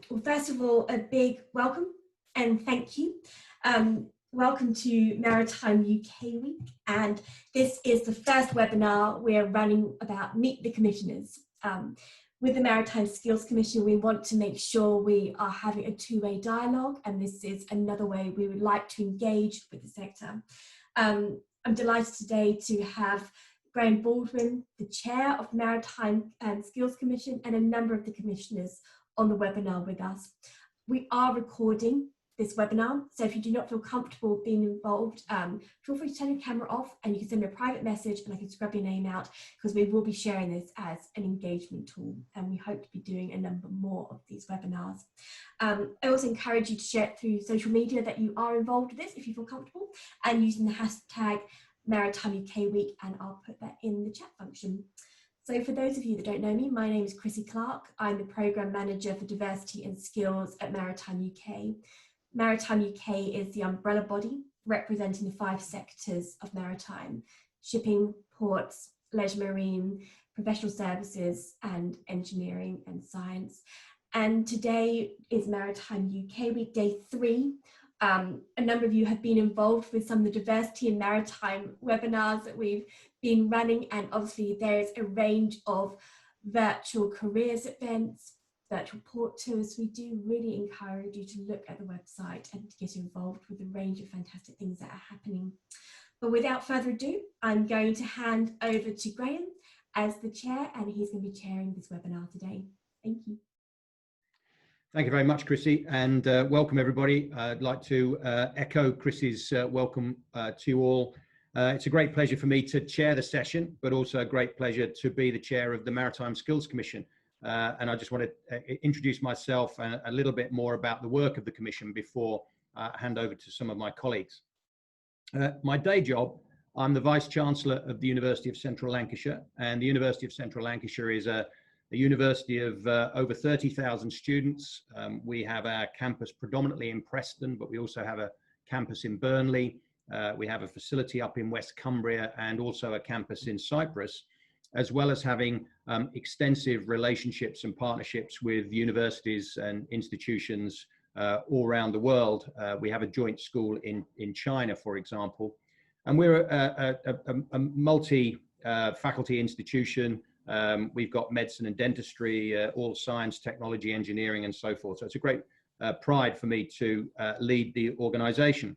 Well, first of all, a big welcome and thank you. Welcome to Maritime UK Week, and this is the first webinar we're running about Meet the Commissioners. With the Maritime Skills Commission, we want to make sure we are having a two-way dialogue, and this is another way we would like to engage with the sector. I'm delighted today to have Graham Baldwin, the Chair of the Maritime Skills Commission, and a number of the commissioners on the webinar with us. We are recording this webinar, so if you do not feel comfortable being involved, feel free to turn your camera off and you can send me a private message and I can scrub your name out, because we will be sharing this as an engagement tool, and we hope to be doing a number more of these webinars. I also encourage you to share it through social media that you are involved with this if you feel comfortable, and using the hashtag Maritime UK Week, and I'll put that in the chat function. So for those of you that don't know me, my name is Chrissy Clark. I'm the Programme Manager for Diversity and Skills at Maritime UK. Maritime UK is the umbrella body representing the 5 sectors of maritime: shipping, ports, leisure marine, professional services, and engineering and science. And today is Maritime UK Week, Day 3. A number of you have been involved with some of the diversity and maritime webinars that we've been running, and obviously there is a range of virtual careers events, virtual port tours. We do really encourage you to look at the website and to get involved with a range of fantastic things that are happening. But without further ado, I'm going to hand over to Graham as the chair, and he's going to be chairing this webinar today. Thank you. Thank you very much, Chrissy, and welcome everybody. I'd like to echo Chrissy's welcome to you all. It's a great pleasure for me to chair the session, but also a great pleasure to be the chair of the Maritime Skills Commission. And I just want to introduce myself and a little bit more about the work of the Commission before I hand over to some of my colleagues. My day job, I'm the Vice Chancellor of the University of Central Lancashire, and the University of Central Lancashire is a university of over 30,000 students. We have our campus predominantly in Preston, but we also have a campus in Burnley. We have a facility up in West Cumbria and also a campus in Cyprus, as well as having extensive relationships and partnerships with universities and institutions all around the world. We have a joint school in China, for example, and we're a multi-faculty institution. We've got medicine and dentistry, all science, technology, engineering, and so forth. So it's a great pride for me to lead the organisation.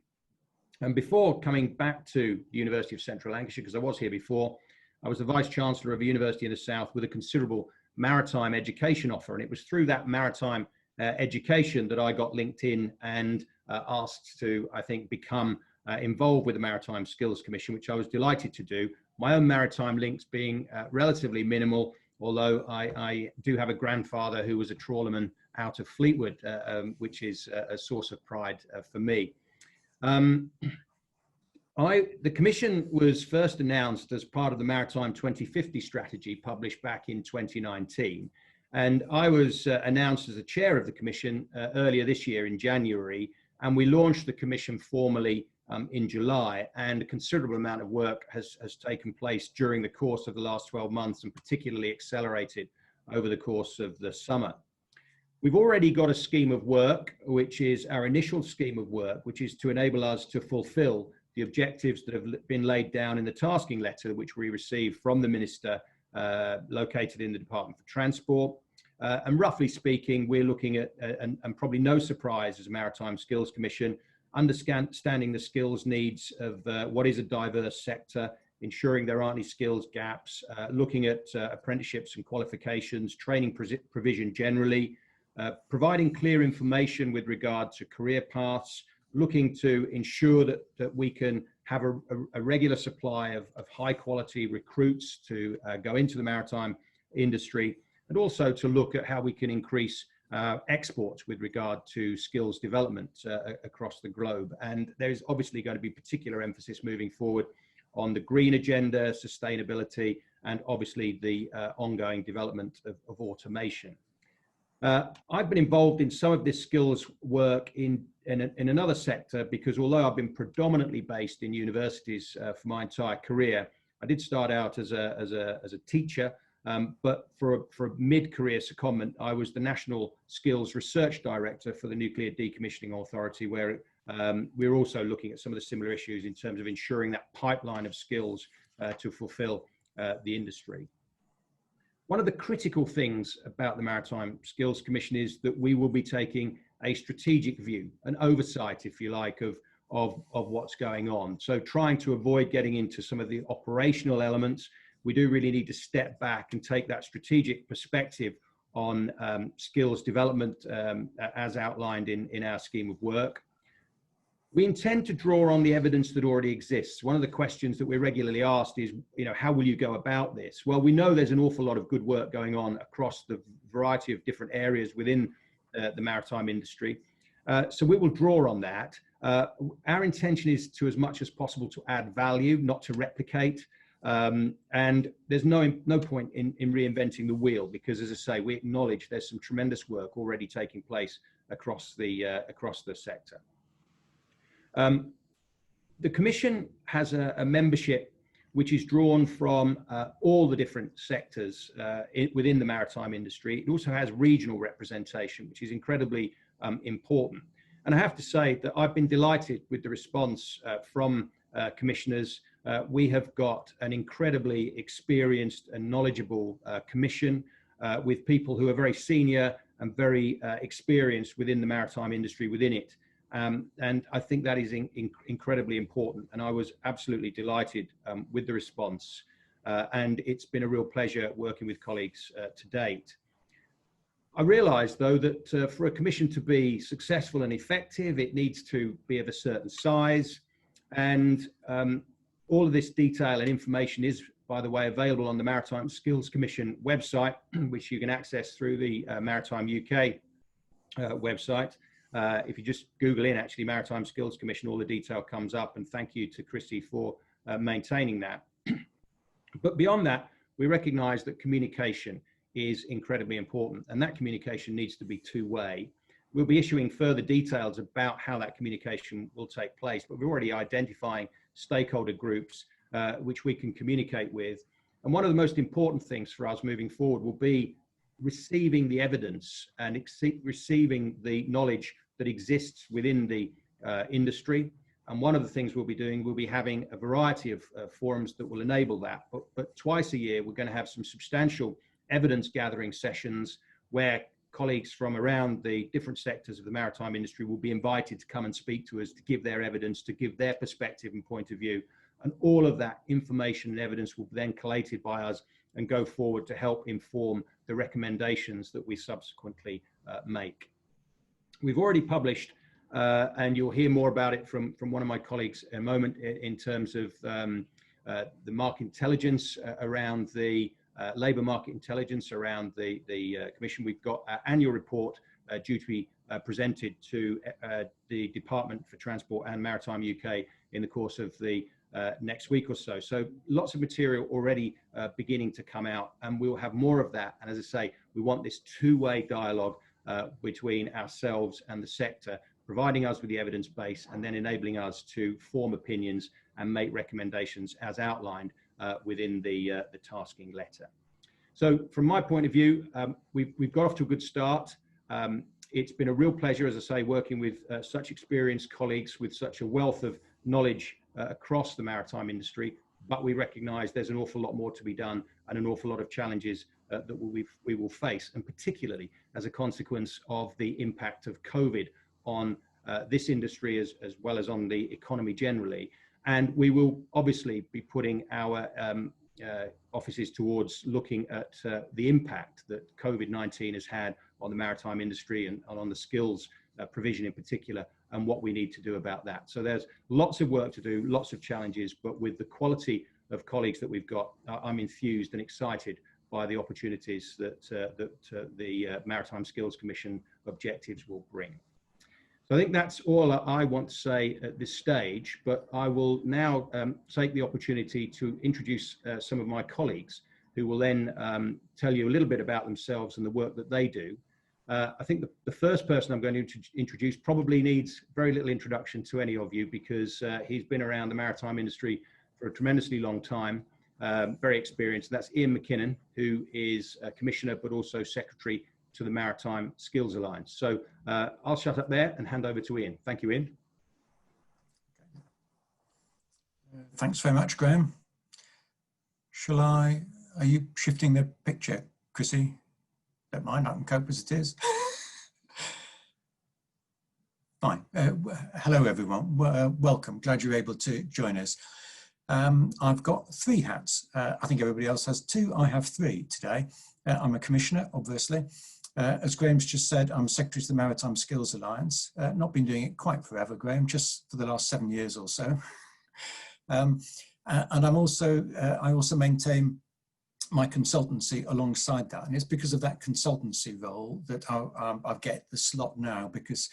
And before coming back to the University of Central Lancashire, because I was here before, I was the Vice Chancellor of a university in the South with a considerable maritime education offer. And it was through that maritime education that I got linked in and asked to, I think, become involved with the Maritime Skills Commission, which I was delighted to do. My own maritime links being relatively minimal, although I do have a grandfather who was a trawlerman out of Fleetwood, which is a source of pride for me. The Commission was first announced as part of the Maritime 2050 strategy published back in 2019. And I was announced as the chair of the Commission earlier this year in January, and we launched the Commission formally in July, and a considerable amount of work has taken place during the course of the last 12 months, and particularly accelerated over the course of the summer. We've already got a scheme of work, which is our initial scheme of work, which is to enable us to fulfill the objectives that have been laid down in the tasking letter, which we received from the Minister located in the Department for Transport. And roughly speaking, we're looking at, and probably no surprise as a Maritime Skills Commission, understanding the skills needs of what is a diverse sector, ensuring there aren't any skills gaps, looking at apprenticeships and qualifications, training provision generally, providing clear information with regard to career paths, looking to ensure that we can have a regular supply of high quality recruits to go into the maritime industry, and also to look at how we can increase exports with regard to skills development across the globe. And there's obviously going to be particular emphasis moving forward on the green agenda, sustainability, and obviously the ongoing development of automation. I've been involved in some of this skills work in another sector, because although I've been predominantly based in universities for my entire career, I did start out as a teacher But for a mid-career secondment, I was the National Skills Research Director for the Nuclear Decommissioning Authority, where we're also looking at some of the similar issues in terms of ensuring that pipeline of skills to fulfill the industry. One of the critical things about the Maritime Skills Commission is that we will be taking a strategic view, an oversight, if you like, of what's going on. So trying to avoid getting into some of the operational elements, we do really need to step back and take that strategic perspective on skills development as outlined in our scheme of work. We intend to draw on the evidence that already exists. One of the questions that we're regularly asked is, how will you go about this? Well, we know there's an awful lot of good work going on across the variety of different areas within the maritime industry. So we will draw on that. Our intention is to, as much as possible, to add value, not to replicate. And there's no point in reinventing the wheel, because, as I say, we acknowledge there's some tremendous work already taking place across the sector. The Commission has a membership which is drawn from all the different sectors within the maritime industry. It also has regional representation, which is incredibly important. And I have to say that I've been delighted with the response from commissioners. We have got an incredibly experienced and knowledgeable commission with people who are very senior and very experienced within the maritime industry within it. And I think that is incredibly important. And I was absolutely delighted with the response. And it's been a real pleasure working with colleagues to date. I realise, though, that for a commission to be successful and effective, it needs to be of a certain size. And all of this detail and information is, by the way, available on the Maritime Skills Commission website, which you can access through the Maritime UK website. If you just Google in, actually, Maritime Skills Commission, all the detail comes up. And thank you to Chrissy for maintaining that. But beyond that, we recognise that communication is incredibly important, and that communication needs to be two-way. We'll be issuing further details about how that communication will take place, but we're already identifying stakeholder groups which we can communicate with. And one of the most important things for us moving forward will be receiving the evidence and receiving the knowledge that exists within the industry. And one of the things we'll be doing, we'll be having a variety of forums that will enable that. But twice a year, we're going to have some substantial evidence gathering sessions where colleagues from around the different sectors of the maritime industry will be invited to come and speak to us, to give their evidence, to give their perspective and point of view. And all of that information and evidence will be then collated by us and go forward to help inform the recommendations that we subsequently make. We've already published, and you'll hear more about it from one of my colleagues in a moment, in terms of the market intelligence around the labour market intelligence around the Commission. We've got our annual report due to be presented to the Department for Transport and Maritime UK in the course of the next week or so. So lots of material already beginning to come out, and we'll have more of that. And as I say, we want this two-way dialogue between ourselves and the sector, providing us with the evidence base and then enabling us to form opinions and make recommendations as outlined within the tasking letter. So from my point of view, we've got off to a good start. It's been a real pleasure, as I say, working with such experienced colleagues with such a wealth of knowledge across the maritime industry, but we recognise there's an awful lot more to be done and an awful lot of challenges that we will face, and particularly as a consequence of the impact of COVID on this industry as well as on the economy generally. And we will obviously be putting our offices towards looking at the impact that COVID-19 has had on the maritime industry and on the skills provision in particular, and what we need to do about that. So there's lots of work to do, lots of challenges, but with the quality of colleagues that we've got, I'm enthused and excited by the opportunities that the Maritime Skills Commission objectives will bring. So I think that's all I want to say at this stage, but I will now take the opportunity to introduce some of my colleagues who will then tell you a little bit about themselves and the work that they do. I think the first person I'm going to introduce probably needs very little introduction to any of you, because he's been around the maritime industry for a tremendously long time. very experienced. That's Ian Mckinnon, who is a commissioner, but also secretary to the Maritime Skills Alliance. So I'll shut up there and hand over to Ian. Thank you, Ian. Thanks very much, Graham. Are you shifting the picture, Chrissy? Don't mind, I can cope as it is. Fine. Hello, everyone. Welcome. Glad you're able to join us. I've got 3 hats. I think everybody else has 2. I have 3 today. I'm a commissioner, obviously. As Graham's just said, I'm secretary to the Maritime Skills Alliance. Not been doing it quite forever, Graham, just for the last 7 years or so. And I also maintain my consultancy alongside that, and it's because of that consultancy role that I get the slot now, because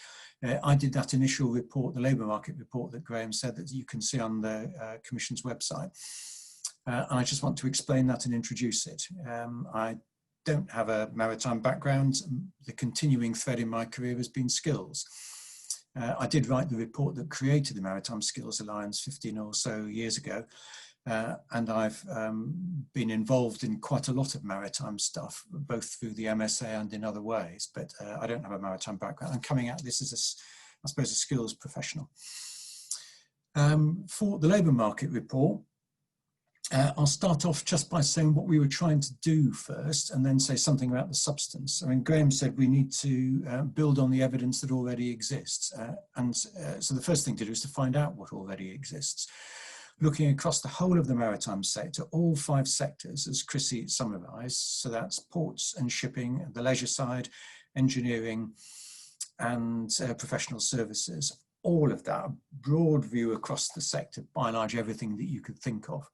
I did that initial report, the labour market report that Graham said that you can see on the Commission's website, and I just want to explain that and introduce it. I don't have a maritime background. The continuing thread in my career has been skills. I did write the report that created the Maritime Skills Alliance 15 or so years ago, and I've been involved in quite a lot of maritime stuff, both through the MSA and in other ways, but I don't have a maritime background. I'm coming at this as, I suppose, a skills professional. For the labour market report, I'll start off just by saying what we were trying to do first, and then say something about the substance. I mean, Graham said we need to build on the evidence that already exists. So the first thing to do is to find out what already exists. Looking across the whole of the maritime sector, all 5 sectors, as Chrissy summarised, so that's ports and shipping, the leisure side, engineering, and professional services. All of that, a broad view across the sector, by and large everything that you could think of.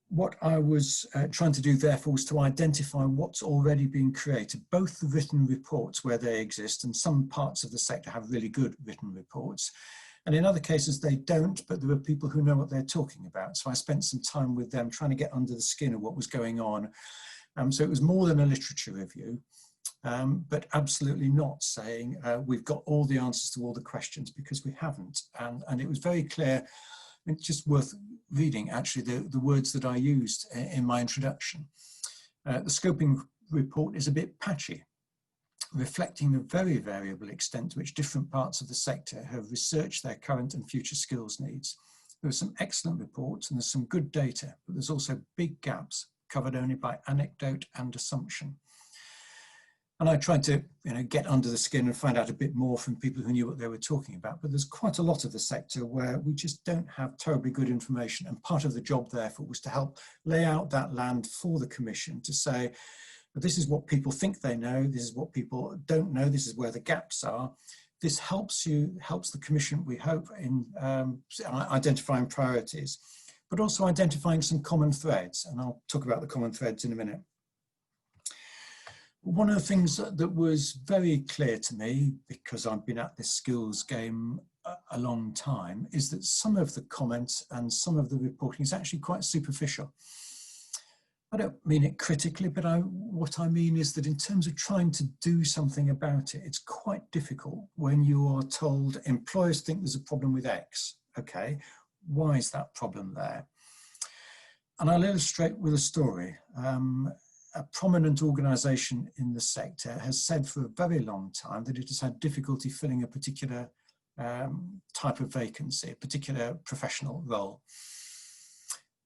What I was trying to do, therefore, was to identify what's already been created, both the written reports where they exist, and some parts of the sector have really good written reports, and in other cases they don't, but there are people who know what they're talking about. So I spent some time with them trying to get under the skin of what was going on. So it was more than a literature review, but absolutely not saying we've got all the answers to all the questions, because we haven't. And it was very clear. It's just worth reading, actually, the words that I used in my introduction. The scoping report is a bit patchy, reflecting the very variable extent to which different parts of the sector have researched their current and future skills needs. There are some excellent reports and there's some good data, but there's also big gaps covered only by anecdote and assumption. And I tried to get under the skin and find out a bit more from people who knew what they were talking about. But there's quite a lot of the sector where we just don't have terribly good information. And part of the job, therefore, was to help lay out that land for the Commission to say, this is what people think they know, this is what people don't know, this is where the gaps are. This helps the Commission, we hope, in identifying priorities, but also identifying some common threads. And I'll talk about the common threads in a minute. One of the things that was very clear to me, because I've been at this skills game a long time, is that some of the comments and some of the reporting is actually quite superficial. I don't mean it critically, but what I mean is that in terms of trying to do something about it, it's quite difficult when you are told employers think there's a problem with X. Okay, why is that problem there? And I'll illustrate with a story. A prominent organisation in the sector has said for a very long time that it has had difficulty filling a particular type of vacancy, a particular professional role.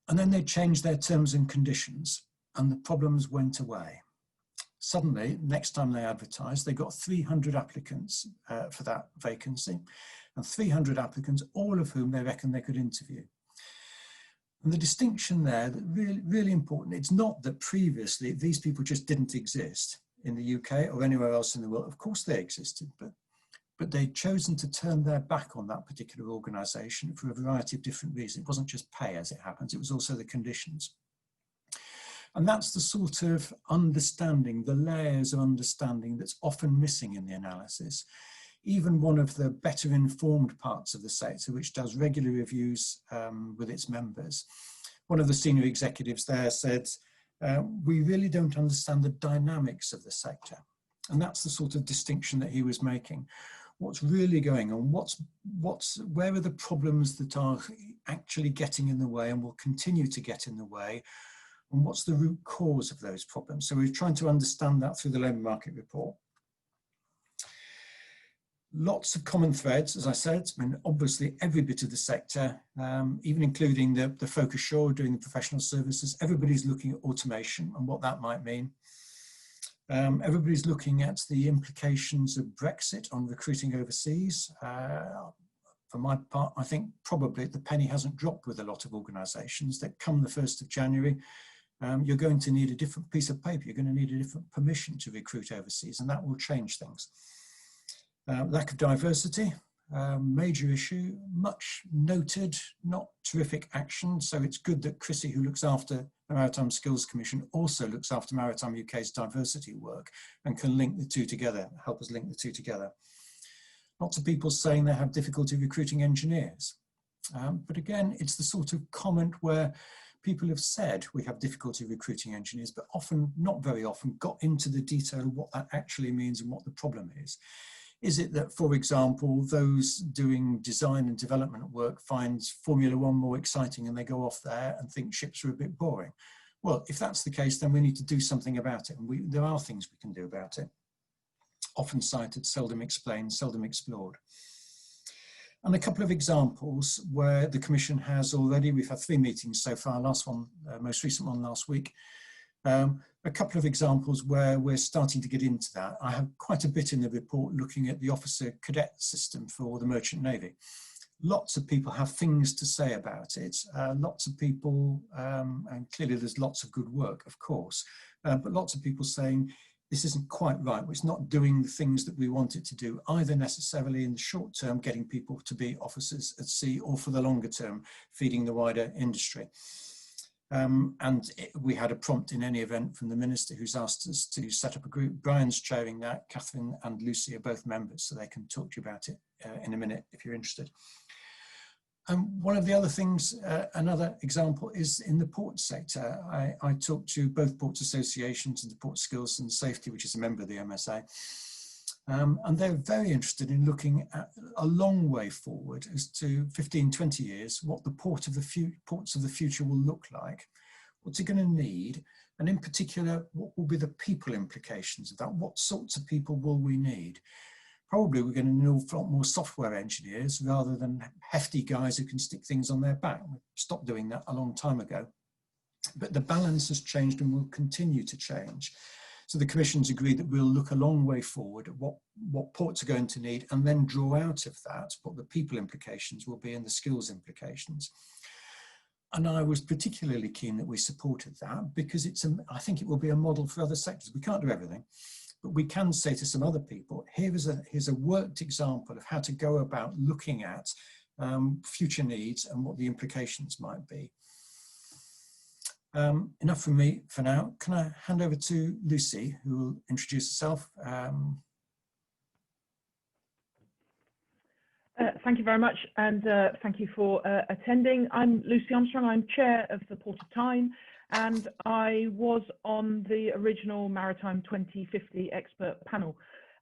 And then they changed their terms and conditions and the problems went away. Suddenly, next time they advertised, they got 300 applicants for that vacancy, and 300 applicants, all of whom they reckon they could interview. And the distinction there, that really important, it's not that previously these people just didn't exist in the UK or anywhere else in the world. Of course they existed, but they'd chosen to turn their back on that particular organisation for a variety of different reasons. It wasn't just pay, as it happens, it was also the conditions. And that's the sort of understanding, the layers of understanding that's often missing in the analysis. Even one of the better informed parts of the sector, which does regular reviews with its members, one of the senior executives there said, we really don't understand the dynamics of the sector. And that's the sort of distinction that he was making. what's really going on, where are the problems that are actually getting in the way and will continue to get in the way, and what's the root cause of those problems. So we're trying to understand that through the labour market report. Lots of common threads, as I said. I mean, obviously every bit of the sector, even including the focus shore doing the professional services, everybody's looking at automation and what that might mean. Everybody's looking at the implications of Brexit on recruiting overseas. For my part, I think probably the penny hasn't dropped with a lot of organisations that come the 1st of January, you're going to need a different piece of paper. You're going to need a different permission to recruit overseas, and that will change things. Lack of diversity, major issue, much noted, not terrific action. So it's good that Chrissy, who looks after the Maritime Skills Commission, also looks after Maritime UK's diversity work and can link the two together, help us link the two together. Lots of people saying they have difficulty recruiting engineers. But again, it's the sort of comment where people have said we have difficulty recruiting engineers, but often, not very often, got into the detail of what that actually means and what the problem is. Is it that, for example, those doing design and development work finds Formula One more exciting and they go off there and think ships are a bit boring? Well, if that's the case, then we need to do something about it. And there are things we can do about it. Often cited, seldom explained, seldom explored. And a couple of examples where the Commission has already, we've had 3 meetings so far, last one, most recent one last week. A couple of examples where we're starting to get into that. I have quite a bit in the report looking at the officer cadet system for the Merchant Navy. Lots of people have things to say about it. Lots of people, and clearly there's lots of good work, of course, but lots of people saying this isn't quite right. It's not doing the things that we want it to do, either necessarily in the short term, getting people to be officers at sea, or for the longer term, feeding the wider industry. We had a prompt in any event from the Minister who's asked us to set up a group. Brian's chairing that. Catherine and Lucy are both members, so they can talk to you about it in a minute if you're interested. One of the other things, another example, is in the port sector. I talked to both ports associations and the Port Skills and Safety, which is a member of the MSA. And they're very interested in looking at a long way forward as to 15, 20 years, what the ports of the future will look like, what's it going to need, and in particular, what will be the people implications of that? What sorts of people will we need? Probably we're going to need a lot more software engineers rather than hefty guys who can stick things on their back. We stopped doing that a long time ago. But the balance has changed and will continue to change. So the Commission's agreed that we'll look a long way forward at what ports are going to need, and then draw out of that what the people implications will be and the skills implications. And I was particularly keen that we supported that because I think it will be a model for other sectors. We can't do everything, but we can say to some other people, here's a worked example of how to go about looking at future needs and what the implications might be. Enough from me for now. Can I hand over to Lucy, who will introduce herself? Thank you very much, and thank you for attending. I'm Lucy Armstrong. I'm chair of the Port of Tyne, and I was on the original Maritime 2050 expert panel.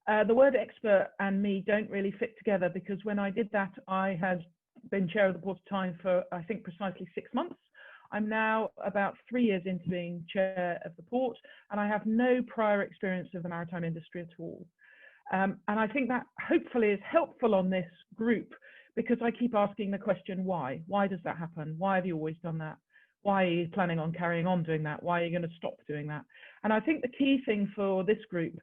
The word expert and me don't really fit together, because when I did that, I had been chair of the Port of Tyne for, I think, precisely 6 months. I'm now about 3 years into being chair of the port, and I have no prior experience of the maritime industry at all. And I think that hopefully is helpful on this group, because I keep asking the question, why? Why does that happen? Why have you always done that? Why are you planning on carrying on doing that? Why are you going to stop doing that? And I think the key thing for this group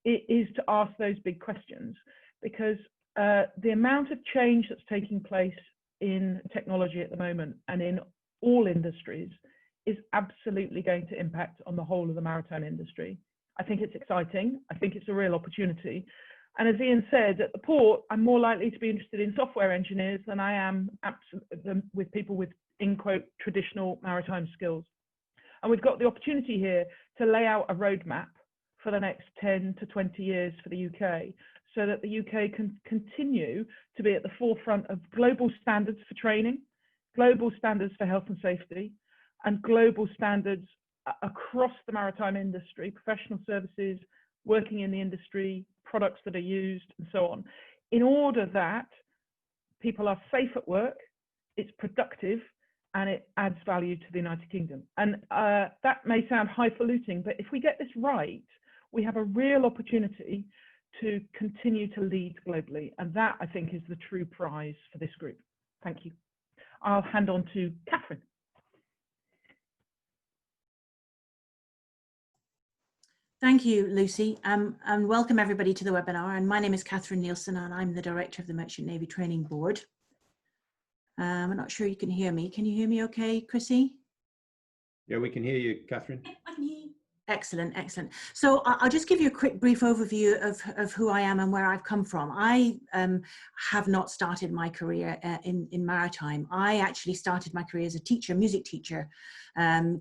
is to ask those big questions, because the amount of change that's taking place in technology at the moment and in all industries is absolutely going to impact on the whole of the maritime industry. I think it's exciting. I think it's a real opportunity. And as Ian said, at the port, I'm more likely to be interested in software engineers than I am with people with, in quote, traditional maritime skills. And we've got the opportunity here to lay out a roadmap for the next 10 to 20 years for the UK, so that the UK can continue to be at the forefront of global standards for training, global standards for health and safety, and global standards across the maritime industry, professional services, working in the industry, products that are used, and so on. in order that people are safe at work, it's productive, and it adds value to the United Kingdom. And that may sound highfalutin, but if we get this right, we have a real opportunity to continue to lead globally. And that, I think, is the true prize for this group. Thank you. I'll hand on to Catherine. Thank you, Lucy, and welcome everybody to the webinar. And my name is Catherine Nielsen, and I'm the Director of the Merchant Navy Training Board. I'm not sure you can hear me. Can you hear me okay, Chrissy? Yeah, we can hear you, Catherine. I can hear you. Excellent, excellent. So I'll just give you a quick brief overview of who I am and where I've come from. I have not started my career in maritime. I actually started my career as a teacher, music teacher,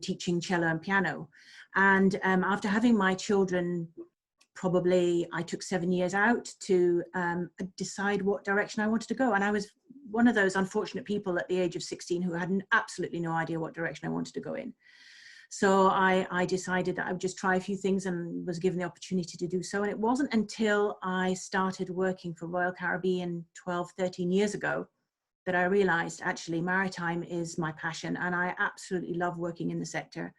teaching cello and piano. And after having my children, probably I took 7 years out to decide what direction I wanted to go. And I was one of those unfortunate people at the age of 16 who had absolutely no idea what direction I wanted to go in. So I decided that I would just try a few things and was given the opportunity to do so. And it wasn't until I started working for Royal Caribbean 12, 13 years ago that I realized actually maritime is my passion and I absolutely love working in the sector.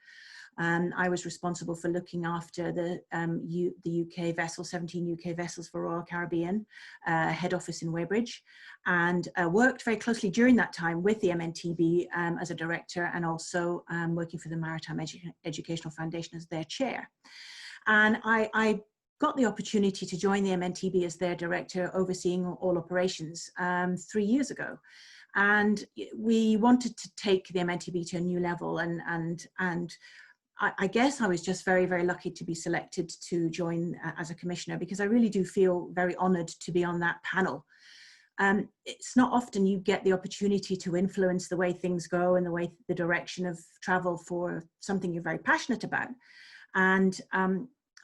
I was responsible for looking after the UK vessels, 17 UK vessels for Royal Caribbean, head office in Weybridge, and worked very closely during that time with the MNTB as a director and also working for the Maritime Educational Foundation as their chair. And I got the opportunity to join the MNTB as their director overseeing all operations 3 years ago. And we wanted to take the MNTB to a new level and I guess I was just very, very lucky to be selected to join as a commissioner because I really do feel very honoured to be on that panel. It's not often you get the opportunity to influence the way things go and the direction of travel for something you're very passionate about. And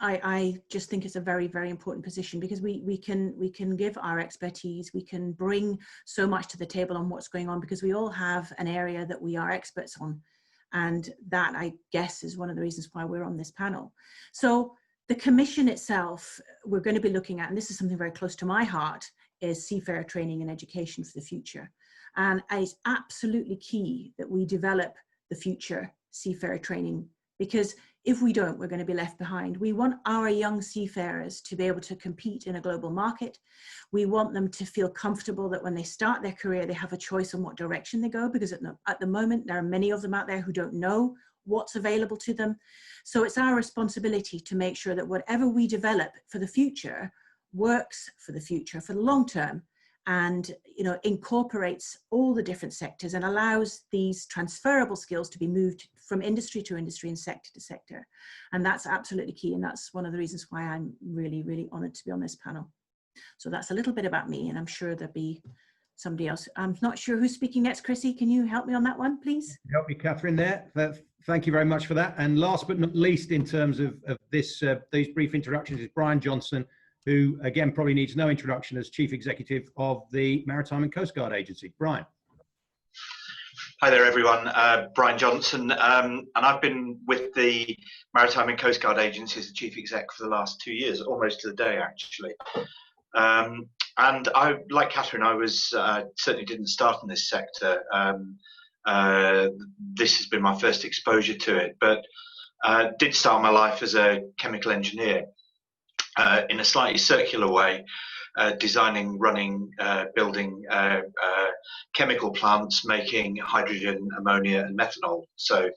I just think it's a very, very important position because we can give our expertise, we can bring so much to the table on what's going on because we all have an area that we are experts on. And that, I guess, is one of the reasons why we're on this panel. So the commission itself, we're going to be looking at, and this is something very close to my heart, is seafarer training and education for the future. And it's absolutely key that we develop the future seafarer training because if we don't, we're going to be left behind. We want our young seafarers to be able to compete in a global market. We want them to feel comfortable that when they start their career, they have a choice on what direction they go, because at the moment, there are many of them out there who don't know what's available to them. So it's our responsibility to make sure that whatever we develop for the future works for the future, for the long term, and incorporates all the different sectors and allows these transferable skills to be moved from industry to industry and sector to sector. And that's absolutely key. And that's one of the reasons why I'm really, really honoured to be on this panel. So that's a little bit about me, and I'm sure there'll be somebody else. I'm not sure who's speaking next. Chrissy, can you help me on that one, please? Help you, Catherine, there. Thank you very much for that. And last but not least, in terms of these brief introductions, is Brian Johnson, who, again, probably needs no introduction as Chief Executive of the Maritime and Coast Guard Agency. Brian. Hi there, everyone. Brian Johnson, and I've been with the Maritime and Coast Guard Agency as the Chief Exec for the last 2 years, almost to the day, actually. And I, like Catherine, I was certainly didn't start in this sector. This has been my first exposure to it, but did start my life as a chemical engineer. In a slightly circular way, designing, running, building chemical plants making hydrogen, ammonia and methanol. So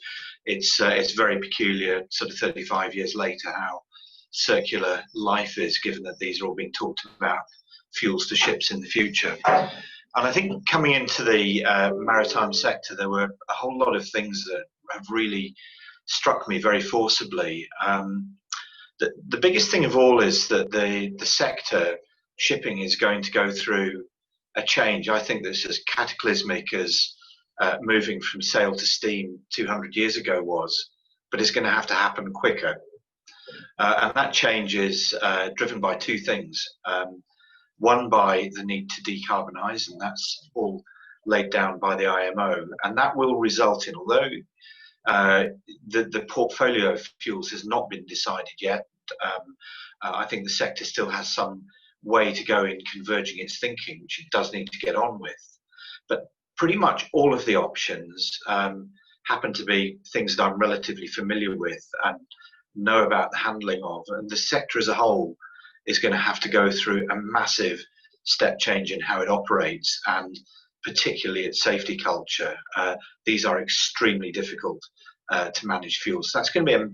it's very peculiar, sort of 35 years later, how circular life is, given that these are all being talked about fuels to ships in the future. And I think coming into the maritime sector, there were a whole lot of things that have really struck me very forcibly. The biggest thing of all is that the sector, shipping, is going to go through a change. I think this is cataclysmic as moving from sail to steam 200 years ago was, but it's going to have to happen quicker. And that change is driven by two things. One, by the need to decarbonise, and that's all laid down by the IMO. And that will result in, although the portfolio of fuels has not been decided yet, I think the sector still has some way to go in converging its thinking, which it does need to get on with. But pretty much all of the options happen to be things that I'm relatively familiar with and know about the handling of. And the sector as a whole is going to have to go through a massive step change in how it operates, and particularly its safety culture. These are extremely difficult to manage fuels. So that's going to be a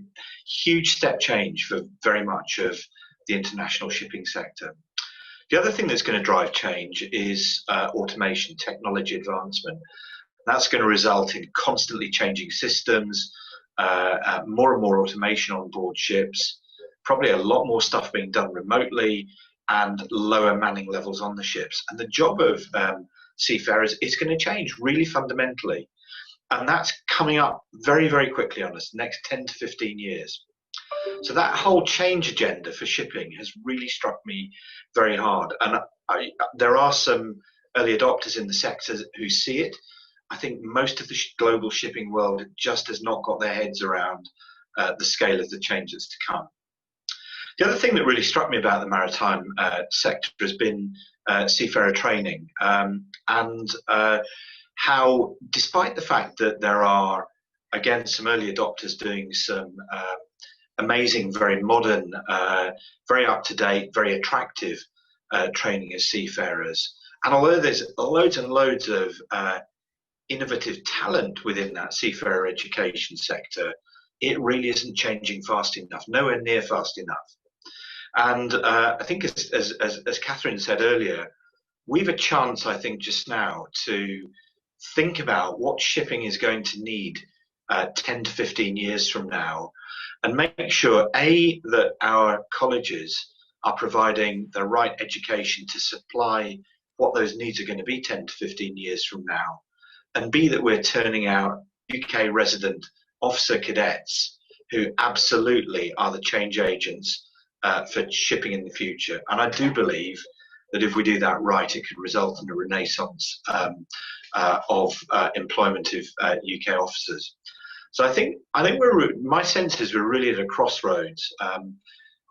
huge step change for very much of the international shipping sector. The other thing that's going to drive change is automation, technology advancement. That's going to result in constantly changing systems, more and more automation on board ships, probably a lot more stuff being done remotely, and lower manning levels on the ships. And the job of seafarers is going to change really fundamentally. And that's coming up very, very quickly on us, next 10 to 15 years. So that whole change agenda for shipping has really struck me very hard. And there are some early adopters in the sector who see it. I think most of the global shipping world just has not got their heads around the scale of the change that's to come. The other thing that really struck me about the maritime sector has been Seafarer Training, and how, despite the fact that there are, again, some early adopters doing some amazing, very modern, very up-to-date, very attractive training as seafarers, and although there's loads and loads of innovative talent within that seafarer education sector, it really isn't changing fast enough, nowhere near fast enough. And I think, as Catherine said earlier, we've a chance, I think, just now to think about what shipping is going to need 10 to 15 years from now, and make sure, A, that our colleges are providing the right education to supply what those needs are going to be 10 to 15 years from now, and B, that we're turning out UK resident officer cadets who absolutely are the change agents for shipping in the future. And I do believe that if we do that right, it could result in a renaissance of employment of UK officers. So I think my sense is we're really at a crossroads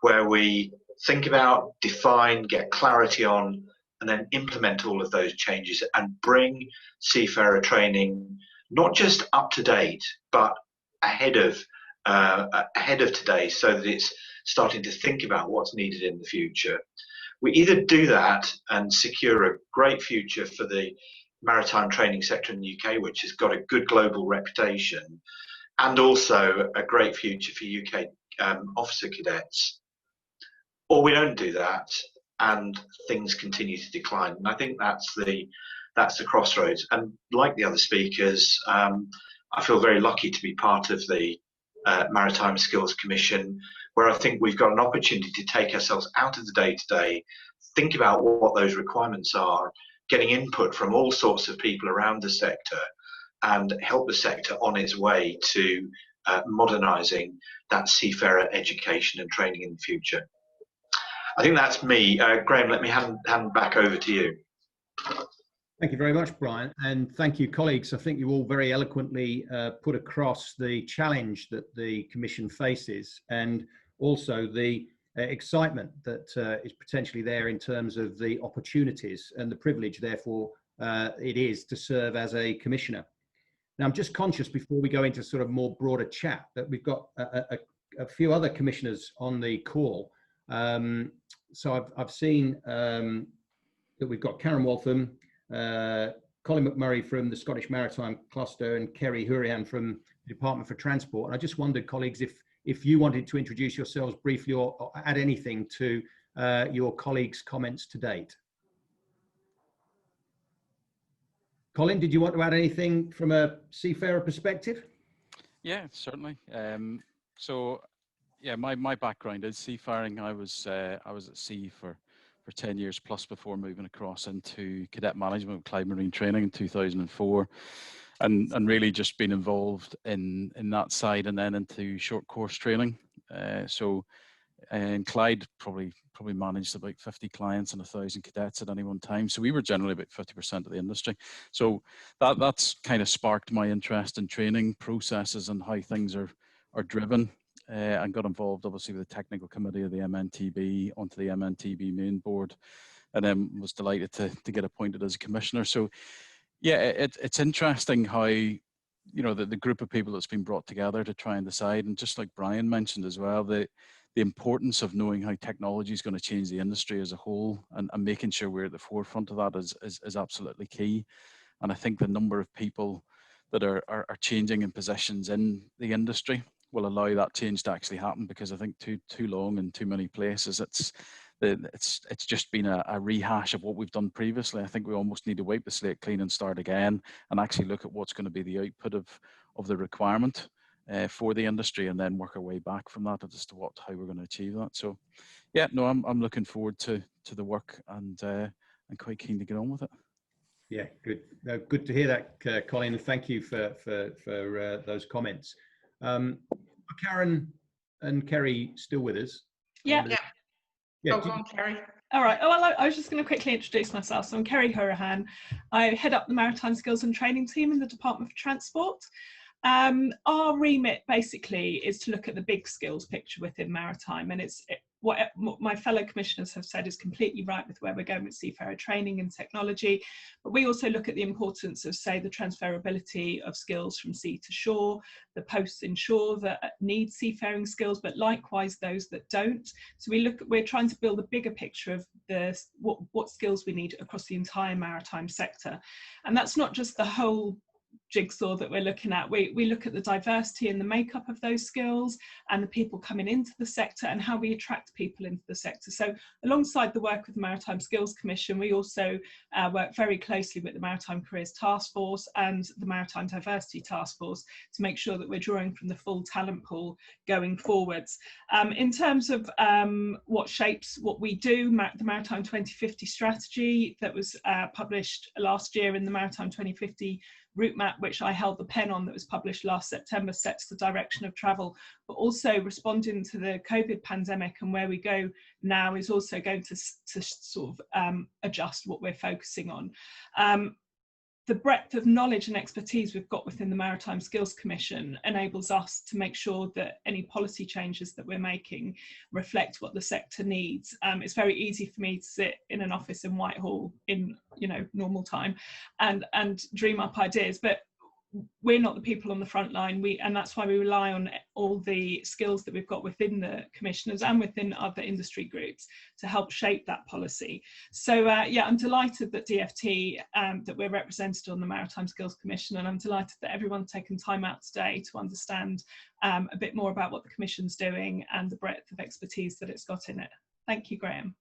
where we think about, define, get clarity on, and then implement all of those changes and bring seafarer training not just up to date, but ahead of today, so that it's starting to think about what's needed in the future. We either do that and secure a great future for the maritime training sector in the UK, which has got a good global reputation, and also a great future for UK officer cadets, or we don't do that and things continue to decline. And I think that's the crossroads. And like the other speakers, I feel very lucky to be part of the Maritime Skills Commission, where I think we've got an opportunity to take ourselves out of the day-to-day, think about what those requirements are, getting input from all sorts of people around the sector, and help the sector on its way to modernising that seafarer education and training in the future. I think that's me. Graham, let me hand back over to you. Thank you very much, Brian, and thank you, colleagues. I think you all very eloquently put across the challenge that the Commission faces, and also the excitement that is potentially there in terms of the opportunities and the privilege, therefore, it is to serve as a Commissioner. Now, I'm just conscious before we go into sort of more broader chat that we've got a few other Commissioners on the call. So I've seen that we've got Karen Waltham, Colin McMurray from the Scottish Maritime Cluster, and Kerry Hurian from the Department for Transport. And I just wondered, colleagues, if you wanted to introduce yourselves briefly or add anything to your colleagues' comments to date. Colin, did you want to add anything from a seafarer perspective? Yeah, certainly. So, yeah, my background is seafaring. I was at sea for 10 years plus before moving across into cadet management with Clyde Marine Training in 2004, and really just been involved in that side, and then into short course training. And Clyde probably managed about 50 clients and 1,000 cadets at any one time. So we were generally about 50% of the industry. So that's kind of sparked my interest in training processes and how things are driven and got involved obviously with the technical committee of the MNTB onto the MNTB main board, and then was delighted to get appointed as a commissioner. So yeah, it's interesting how, you know, the group of people that's been brought together to try and decide, and just like Brian mentioned as well, the importance of knowing how technology is going to change the industry as a whole, and making sure we're at the forefront of that is absolutely key. And I think the number of people that are changing in positions in the industry will allow that change to actually happen, because I think too long in too many places it's just been a rehash of what we've done previously. I think we almost need to wipe the slate clean and start again, and actually look at what's going to be the output of the requirement for the industry, and then work our way back from that as to how we're going to achieve that. So yeah, no, I'm looking forward to the work, and I'm quite keen to get on with it. Yeah, good. Good to hear that, Colin. Thank you for those comments. Are Karen and Kerry still with us? Yeah. Yeah. Go on, Kerry. All right. Oh, I was just going to quickly introduce myself. So I'm Kerry Hurahan. I head up the Maritime Skills and Training team in the Department for Transport. Our remit basically is to look at the big skills picture within maritime, and what my fellow commissioners have said is completely right with where we're going with seafarer training and technology. But we also look at the importance of, say, the transferability of skills from sea to shore, the posts in shore that need seafaring skills, but likewise those that don't. So we're trying to build a bigger picture of what skills we need across the entire maritime sector. And that's not just the whole jigsaw that we're looking at. We look at the diversity and the makeup of those skills, and the people coming into the sector, and how we attract people into the sector. So alongside the work with the Maritime Skills Commission, we also work very closely with the Maritime Careers Task Force and the Maritime Diversity Task Force to make sure that we're drawing from the full talent pool going forwards. In terms of what shapes what we do, the Maritime 2050 strategy that was published last year, in the Maritime 2050 route map, which I held the pen on, that was published last September, sets the direction of travel. But also responding to the COVID pandemic and where we go now is also going to sort of adjust what we're focusing on. The breadth of knowledge and expertise we've got within the Maritime Skills Commission enables us to make sure that any policy changes that we're making reflect what the sector needs. It's very easy for me to sit in an office in Whitehall in, you know, normal time and dream up ideas, but we're not the people on the front line, and that's why we rely on all the skills that we've got within the commissioners and within other industry groups to help shape that policy. So yeah, I'm delighted that DFT, that we're represented on the Maritime Skills Commission, and I'm delighted that everyone's taken time out today to understand a bit more about what the Commission's doing and the breadth of expertise that it's got in it. Thank you, Graham.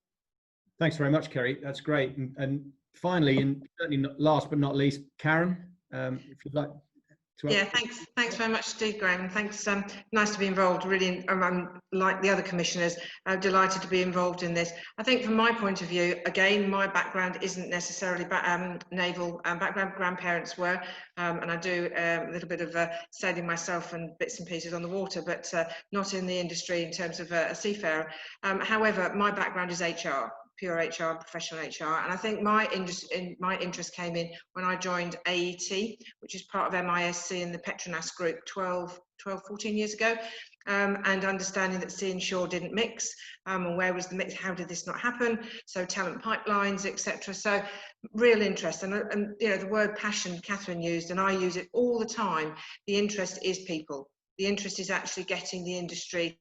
Thanks very much, Kerry. That's great. And finally, and certainly not last but not least, Karen, if you'd like to. Yeah, thanks very much indeed, Graham. Thanks. Nice to be involved. Really, like the other commissioners, delighted to be involved in this. I think from my point of view, again, my background isn't necessarily naval background. Grandparents were, and I do a little bit of sailing myself and bits and pieces on the water, but not in the industry in terms of a seafarer. However, my background is HR. Pure HR, professional HR, and I think my interest came in when I joined AET, which is part of MISC in the Petronas group 14 years ago, and understanding that sea and shore didn't mix, and where was the mix, how did this not happen, so talent pipelines, etc. So real interest, and you know, the word passion Catherine used, and I use it all the time. The interest is people. The interest is actually getting the industry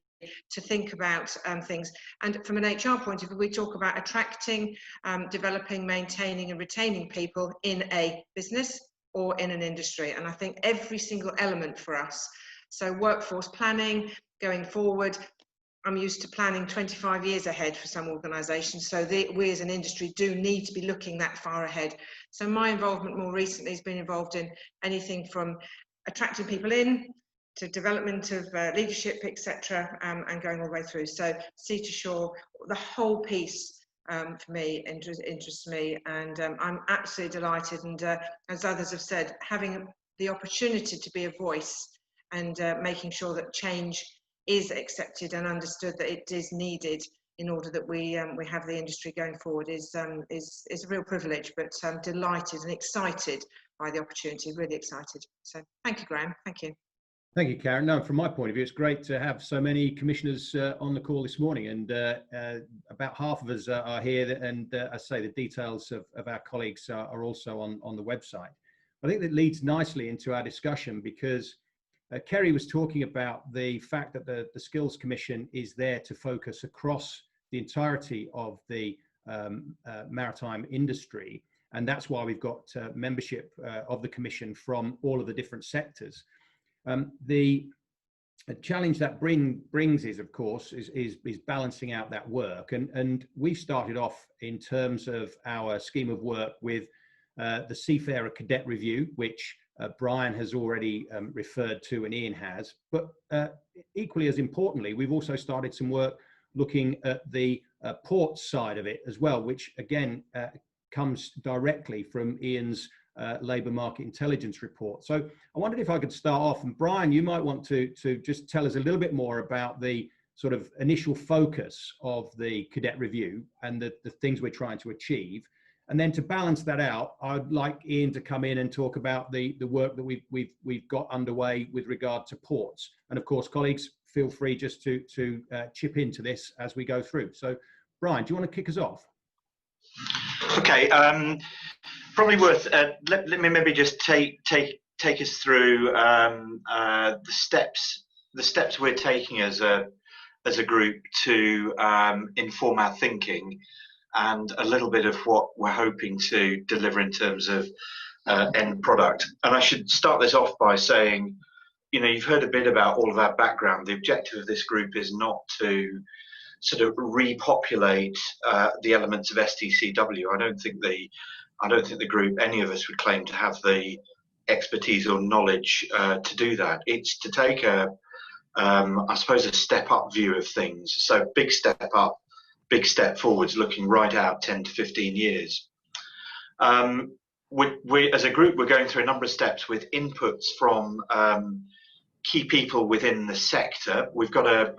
to think about things. And from an HR point of view, we talk about attracting, developing, maintaining and retaining people in a business or in an industry. And I think every single element for us, so workforce planning going forward, I'm used to planning 25 years ahead for some organisations, so we as an industry do need to be looking that far ahead. So my involvement more recently has been involved in anything from attracting people in, to development of leadership, etc., and going all the way through. So sea to shore, the whole piece for me interests me, and I'm absolutely delighted. And as others have said, having the opportunity to be a voice and making sure that change is accepted and understood, that it is needed in order that we have the industry going forward is a real privilege. But I'm delighted and excited by the opportunity, really excited. So thank you, Graham. Thank you. Thank you, Karen. No, from my point of view, it's great to have so many commissioners on the call this morning, and about half of us are here, and I say the details of our colleagues are also on the website. I think that leads nicely into our discussion, because Kerry was talking about the fact that the Skills Commission is there to focus across the entirety of the maritime industry, and that's why we've got membership of the Commission from all of the different sectors. The challenge that brings is, of course, is balancing out that work, and we've started off in terms of our scheme of work with the Seafarer Cadet Review, which Brian has already referred to, and Ian has, but equally as importantly, we've also started some work looking at the port side of it as well, which again comes directly from Ian's labour market intelligence report. So I wondered if I could start off, and Brian, you might want to just tell us a little bit more about the sort of initial focus of the cadet review and the things we're trying to achieve. And then to balance that out, I'd like Ian to come in and talk about the work that we've got underway with regard to ports. And of course, colleagues, feel free just to chip into this as we go through. So Brian, do you want to kick us off? Okay. Probably worth, let me maybe just take us through the steps we're taking as a group to inform our thinking, and a little bit of what we're hoping to deliver in terms of end product. And I should start this off by saying, you know, you've heard a bit about all of our background. The objective of this group is not to sort of repopulate the elements of STCW. I don't think the group, any of us, would claim to have the expertise or knowledge to do that. It's to take I suppose, a step up view of things. So big step up, big step forwards, looking right out 10 to 15 years. We, as a group, we're going through a number of steps with inputs from key people within the sector. We've got a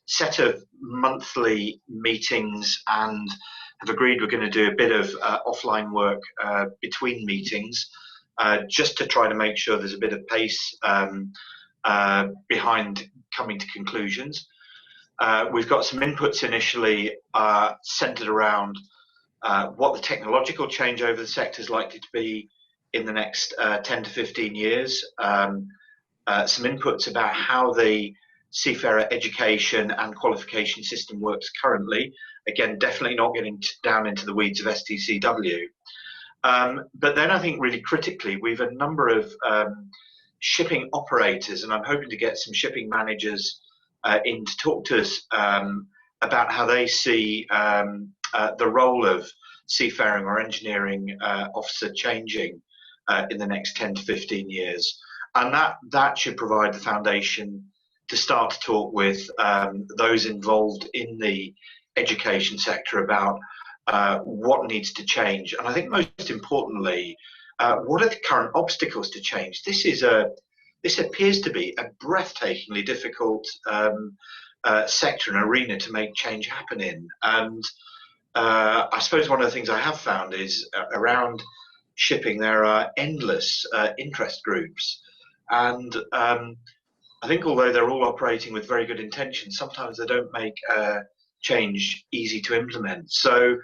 set of monthly meetings and have agreed we're going to do a bit of offline work between meetings, just to try to make sure there's a bit of pace behind coming to conclusions. We've got some inputs initially centered around what the technological change over the sector is likely to be in the next 10 to 15 years. Some inputs about how the seafarer education and qualification system works currently. Again, definitely not getting down into the weeds of STCW. But then I think really critically, we've a number of shipping operators, and I'm hoping to get some shipping managers in to talk to us about how they see the role of seafaring or engineering officer changing in the next 10 to 15 years. And that should provide the foundation to start to talk with those involved in the education sector about what needs to change. And I think most importantly, what are the current obstacles to change? This appears to be a breathtakingly difficult sector and arena to make change happen in. And I suppose one of the things I have found is around shipping, there are endless interest groups. And I think although they're all operating with very good intentions, sometimes they don't make change easy to implement. So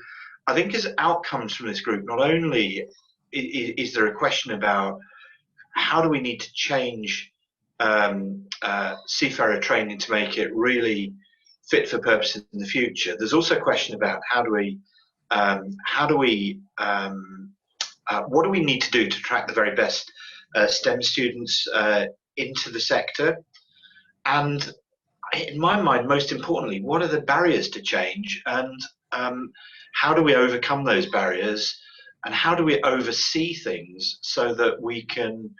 I think as outcomes from this group, not only is there a question about how do we need to change seafarer training to make it really fit for purpose in the future, there's also a question about what do we need to do to attract the very best STEM students into the sector. And in my mind, most importantly, what are the barriers to change, and how do we overcome those barriers, and how do we oversee things so that we can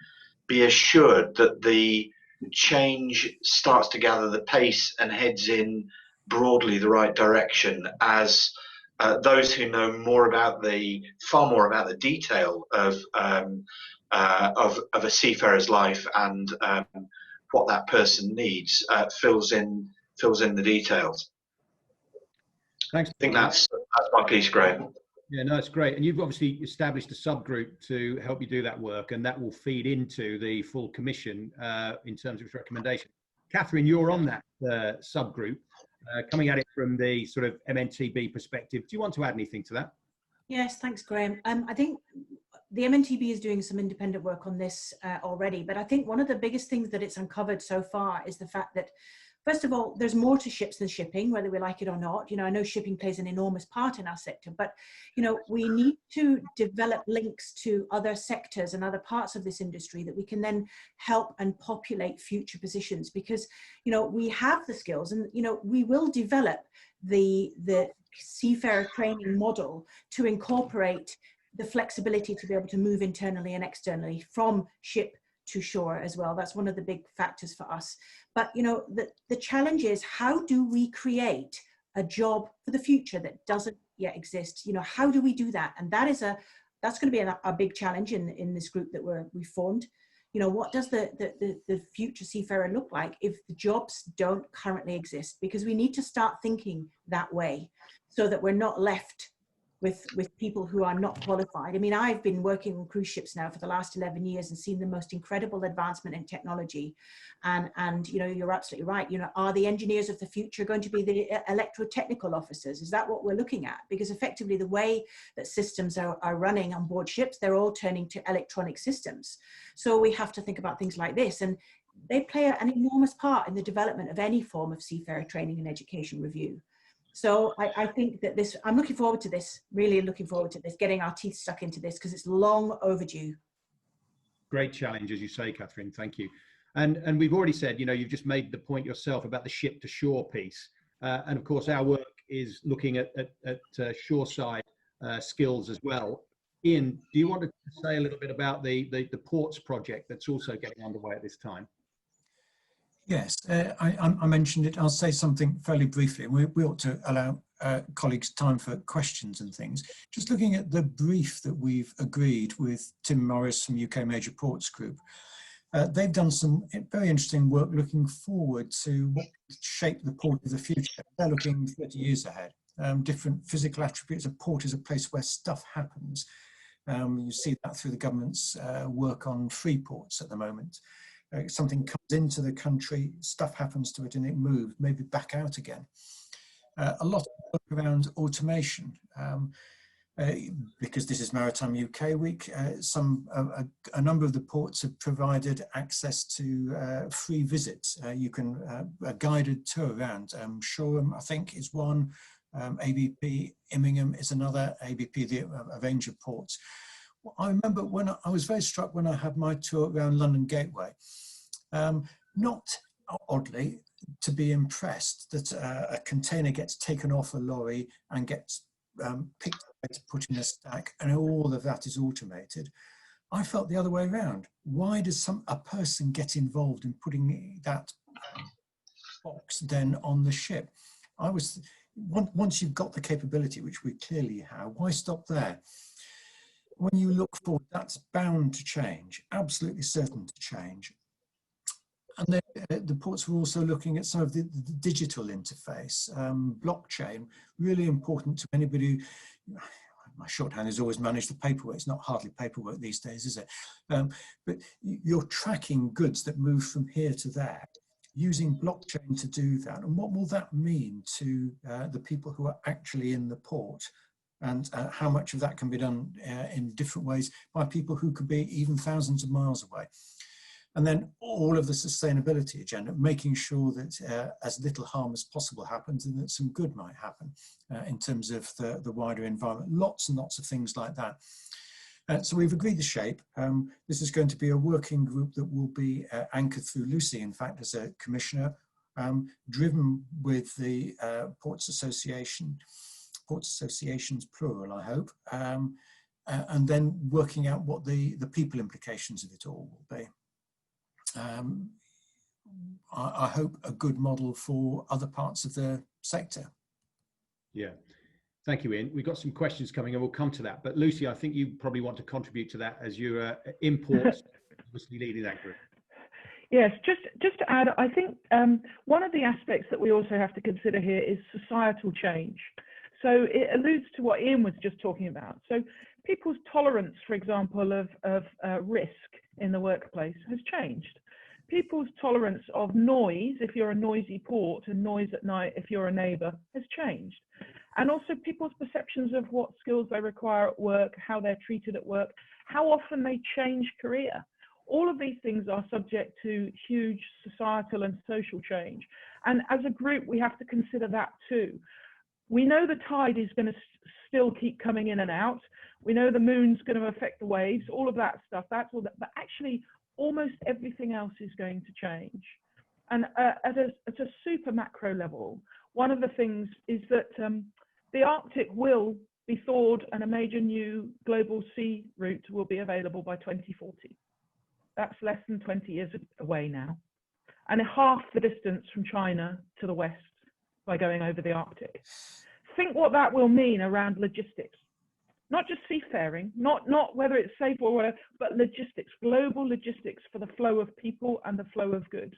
be assured that the change starts to gather the pace and heads in broadly the right direction, as those who know far more about the detail of a seafarer's life and what that person needs fills in the details. Thanks. I think that's my piece, Graham. Yeah, no, it's great. And you've obviously established a subgroup to help you do that work, and that will feed into the full commission in terms of its recommendation. Catherine, you're on that subgroup, coming at it from the sort of MNTB perspective. Do you want to add anything to that? Yes, thanks, Graham. I think the MNTB is doing some independent work on this already, but I think one of the biggest things that it's uncovered so far is the fact that, first of all, there's more to ships than shipping, whether we like it or not. You know, I know shipping plays an enormous part in our sector, but, you know, we need to develop links to other sectors and other parts of this industry that we can then help and populate future positions, because, you know, we have the skills and, you know, we will develop the Seafarer Training model to incorporate the flexibility to be able to move internally and externally from ship to shore as well. That's one of the big factors for us. But, you know, the challenge is, how do we create a job for the future that doesn't yet exist? You know, how do we do that? And that's going to be a big challenge in this group that we formed. You know, what does the future seafarer look like if the jobs don't currently exist? Because we need to start thinking that way so that we're not left with people who are not qualified. I mean, I've been working on cruise ships now for the last 11 years and seen the most incredible advancement in technology. And you know, you're absolutely right. You know, are the engineers of the future going to be the electrotechnical officers? Is that what we're looking at? Because effectively the way that systems are running on board ships, they're all turning to electronic systems. So we have to think about things like this. And they play an enormous part in the development of any form of seafarer training and education review. So I think that I'm looking forward to this, really looking forward to this, getting our teeth stuck into this, because it's long overdue. Great challenge, as you say, Catherine, thank you. And we've already said, you know, you've just made the point yourself about the ship to shore piece. And of course, our work is looking at shoreside skills as well. Ian, do you want to say a little bit about the ports project that's also getting underway at this time? Yes, I mentioned it. I'll say something fairly briefly. We ought to allow colleagues time for questions and things. Just looking at the brief that we've agreed with Tim Morris from UK Major Ports Group, they've done some very interesting work looking forward to what shape the port of the future. They're looking 30 years ahead. Different physical attributes. A port is a place where stuff happens. You see that through the government's work on free ports at the moment. Something comes into the country, stuff happens to it and it moves, maybe back out again. A lot of work around automation, because this is Maritime UK Week, a number of the ports have provided access to free visits. You can, a guided tour around. Shoreham, I think, is one, ABP, Immingham is another, ABP, a range of ports. I remember when I was very struck when I had my tour around London Gateway, not oddly to be impressed that a container gets taken off a lorry and gets picked up to put in a stack, and all of that is automated. I felt the other way around. Why does a person get involved in putting that box then on the ship? Once you've got the capability, which we clearly have, why stop there? When you look forward, that's bound to change, absolutely certain to change. And then the ports were also looking at some of the digital interface, blockchain, really important to anybody. My shorthand is always manage the paperwork. It's not hardly paperwork these days, is it? But you're tracking goods that move from here to there, using blockchain to do that. And what will that mean to the people who are actually in the port? And how much of that can be done in different ways by people who could be even thousands of miles away. And then all of the sustainability agenda, making sure that as little harm as possible happens and that some good might happen in terms of the wider environment. Lots and lots of things like that. So we've agreed the shape. This is going to be a working group that will be anchored through Lucy, in fact, as a commissioner, driven with the Ports Associations plural, I hope, and then working out what the people implications of it all will be. I hope a good model for other parts of the sector. Yeah, thank you, Ian. We've got some questions coming and we'll come to that. But Lucy, I think you probably want to contribute to that as you're imports, obviously leading that group. Yes, just to add, I think one of the aspects that we also have to consider here is societal change. So it alludes to what Ian was just talking about. So people's tolerance, for example, of risk in the workplace has changed. People's tolerance of noise, if you're a noisy port, and noise at night if you're a neighbour, has changed. And also people's perceptions of what skills they require at work, how they're treated at work, how often they change career. All of these things are subject to huge societal and social change. And as a group, we have to consider that too. We know the tide is going to still keep coming in and out. We know the moon's going to affect the waves, all of that stuff, that's all that, but actually almost everything else is going to change. And at a super macro level, one of the things is that the Arctic will be thawed and a major new global sea route will be available by 2040. That's less than 20 years away now. And half the distance from China to the west by going over the Arctic. Think what that will mean around logistics. Not just seafaring, not whether it's safe or whatever, but logistics, global logistics for the flow of people and the flow of goods.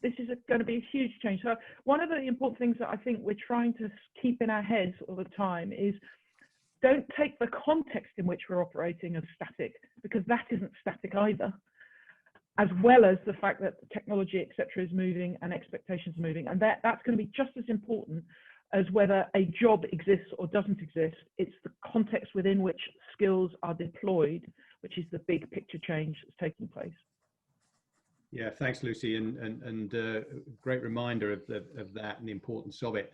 This is going to be a huge change. So one of the important things that I think we're trying to keep in our heads all the time is don't take the context in which we're operating as static, because that isn't static either, as well as the fact that technology, et cetera, is moving and expectations are moving. And that's going to be just as important as whether a job exists or doesn't exist. It's the context within which skills are deployed, which is the big picture change that's taking place. Yeah, thanks, Lucy, and great reminder of that and the importance of it.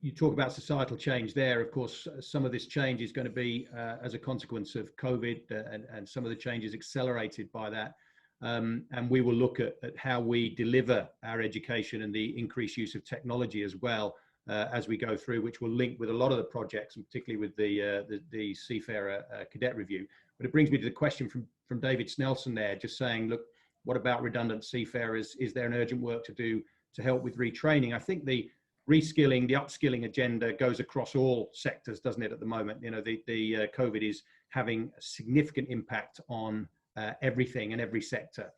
You talk about societal change there. Of course, some of this change is going to be as a consequence of COVID, and some of the changes accelerated by that. And we will look at how we deliver our education and the increased use of technology as well as we go through, which will link with a lot of the projects, and particularly with the Seafarer Cadet Review. But it brings me to the question from David Snelson there, just saying, look, what about redundant seafarers? Is there an urgent work to do to help with retraining? I think the reskilling, the upskilling agenda goes across all sectors, doesn't it, at the moment? You know, the COVID is having a significant impact on everything and every sector.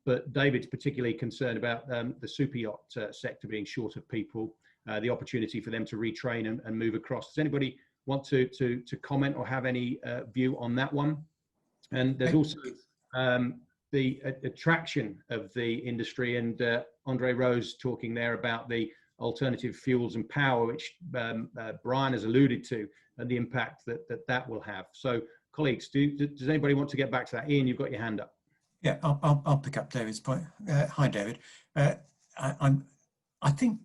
But David's particularly concerned about the super yacht sector being short of people, the opportunity for them to retrain and move across. Does anybody want to comment or have any view on that one? And there's also the attraction of the industry, and Andre Rose talking there about the alternative fuels and power, which Brian has alluded to, and the impact that will have. So, colleagues, does anybody want to get back to that? Ian, you've got your hand up. Yeah, I'll pick up David's point. Hi, David. I think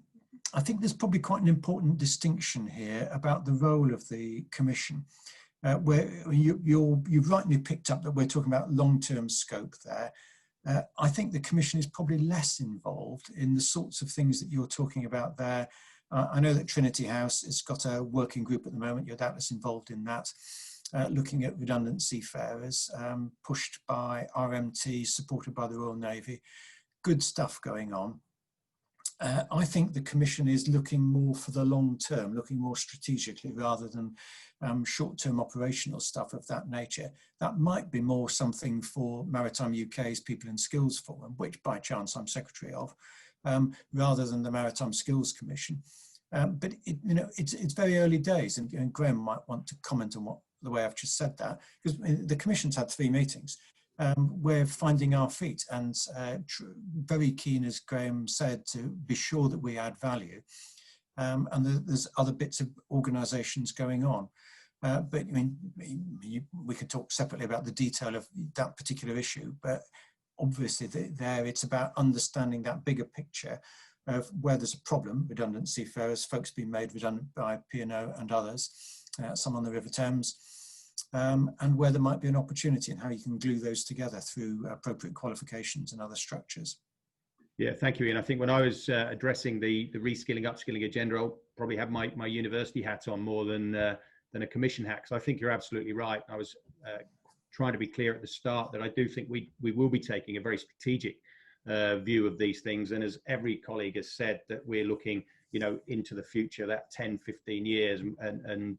there's probably quite an important distinction here about the role of the Commission, where you've rightly picked up that we're talking about long-term scope there. I think the Commission is probably less involved in the sorts of things that you're talking about there. I know that Trinity House has got a working group at the moment. You're doubtless involved in that, looking at redundant seafarers, pushed by RMT, supported by the Royal Navy. Good stuff going on. I think the Commission is looking more for the long term, looking more strategically rather than short-term operational stuff of that nature. That might be more something for Maritime UK's People and Skills Forum, which by chance I'm secretary of, rather than the Maritime Skills Commission. But it's very early days, and Graham might want to comment on the way I've just said that, because the Commission's had 3 meetings. We're finding our feet and very keen, as Graham said, to be sure that we add value. And there's other bits of organisations going on. But I mean, we could talk separately about the detail of that particular issue, but obviously there it's about understanding that bigger picture of where there's a problem, redundant seafarers, folks being made redundant by P&O and others, some on the River Thames, and where there might be an opportunity and how you can glue those together through appropriate qualifications and other structures. Yeah, thank you, Ian. I think when I was addressing the reskilling, upskilling agenda, I'll probably have my university hat on more than a commission hat, because I think you're absolutely right. I was trying to be clear at the start that I do think we will be taking a very strategic view of these things, and as every colleague has said, that we're looking, into the future, that 10, 15 years, and